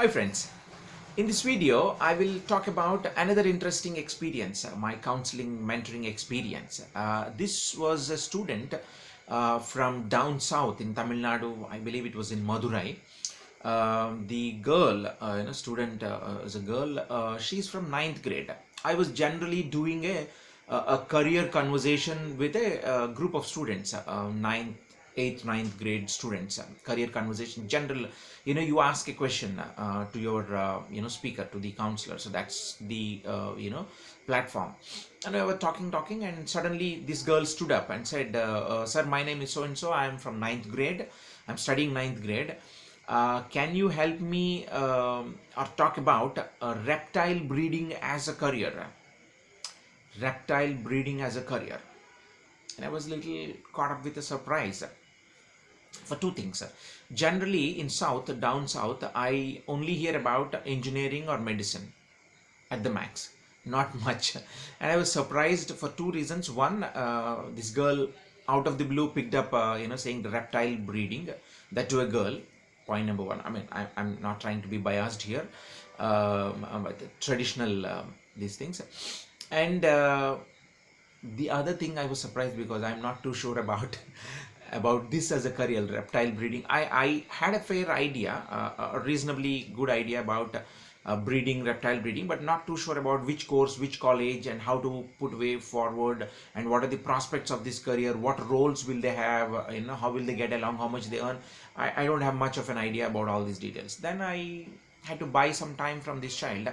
Hi friends, in this video I will talk about another interesting experience, my counseling mentoring experience. This was a student from down south in Tamil Nadu. I believe it was in Madurai. The girl, student is a girl. She's from ninth grade. I was generally doing a career conversation with a group of students, ninth, eighth, ninth grade students. Career conversation, general. You ask a question to your speaker, to the counselor. So that's the platform. And I was talking, and suddenly this girl stood up and said, "Sir, my name is so and so. I am from ninth grade. I'm studying ninth grade. Can you help me or talk about reptile breeding as a career? Reptile breeding as a career." And I was a little caught up with a surprise for two things. Generally, in south, down south, I only hear about engineering or medicine at the max, not much. And I was surprised for two reasons. One, this girl out of the blue picked up, saying the reptile breeding, that to a girl. Point number one. I mean, I'm not trying to be biased here, but traditional these things. And the other thing, I was surprised because I'm not too sure about about this as a career, reptile breeding. I had a fair idea, a reasonably good idea about breeding, reptile breeding, but not too sure about which course, which college, and how to put way forward, and what are the prospects of this career, what roles will they have, how will they get along, how much they earn. I don't have much of an idea about all these details. Then I had to buy some time from this child.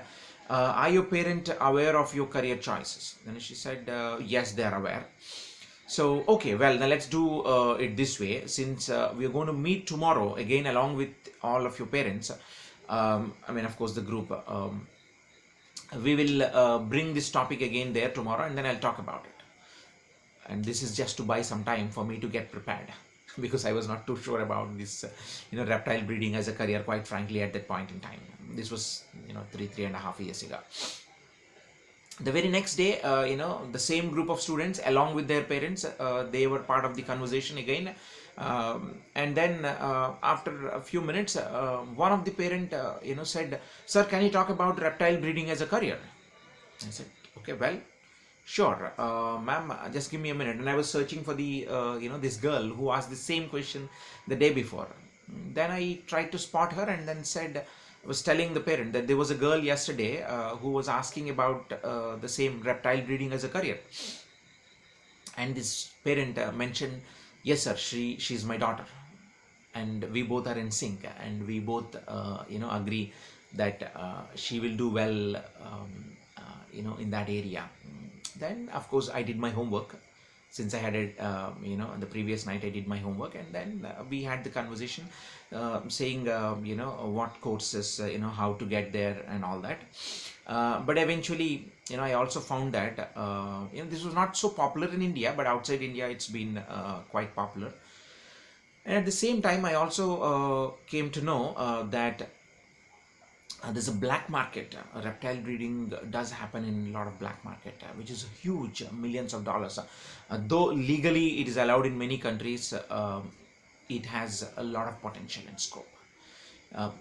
Are your parent aware of your career choices? And she said, yes, they are aware. So, okay, well, now let's do it this way. Since we are going to meet tomorrow again along with all of your parents, of course, the group, we will bring this topic again there tomorrow, and then I'll talk about it. And this is just to buy some time for me to get prepared because I was not too sure about this, reptile breeding as a career, quite frankly, at that point in time. This was, 3.5 years ago. The very next day, the same group of students along with their parents, they were part of the conversation again. And then after a few minutes, one of the parent, said, "Sir, can you talk about reptile breeding as a career?" I said, "Okay, well, sure, ma'am, just give me a minute." And I was searching for the, this girl who asked the same question the day before. Then I tried to spot her and then said, was telling the parent that there was a girl yesterday who was asking about the same reptile breeding as a career. And this parent mentioned, "Yes, sir, she's my daughter. And we both are in sync. And we both, agree that she will do well, in that area." Then, of course, I did my homework. Since I had it, the previous night I did my homework, and then we had the conversation, saying, what courses, how to get there and all that. But eventually, I also found that, this was not so popular in India, but outside India, it's been quite popular. And at the same time, I also came to know that there's a black market. Reptile breeding does happen in a lot of black market, which is huge, millions of dollars. Though legally it is allowed in many countries, it has a lot of potential and scope.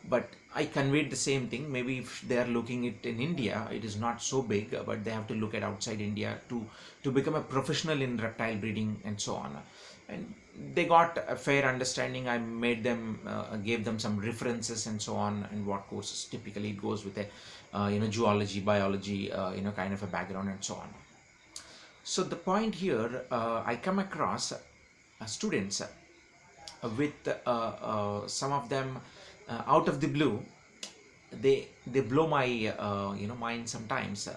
But I conveyed the same thing. Maybe if they are looking it in India, it is not so big, but they have to look at outside India to become a professional in reptile breeding and so on. And they got a fair understanding. I made them, gave them some references and so on, and what courses typically it goes with a, zoology, biology, kind of a background and so on. So the point here, I come across students with some of them out of the blue. They blow my mind sometimes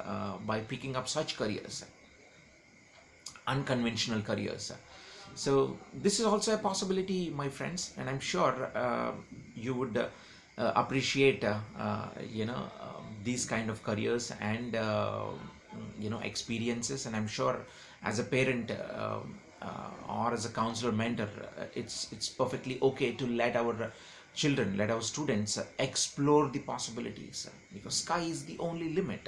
by picking up such careers, unconventional careers. So this is also a possibility, my friends, and I'm sure you would appreciate these kind of careers and experiences. And I'm sure as a parent or as a counselor mentor, it's perfectly okay to let our children, let our students explore the possibilities, because sky is the only limit.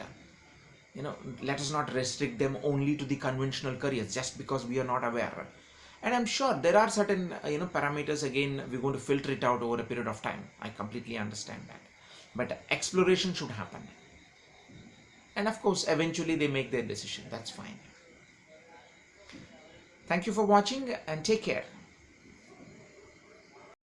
Let us not restrict them only to the conventional careers just because we are not aware. And I'm sure there are certain parameters. Again, we're going to filter it out over a period of time. I completely understand that. but exploration should happen. And of course, eventually they make their decision. That's fine. Thank you for watching and take care.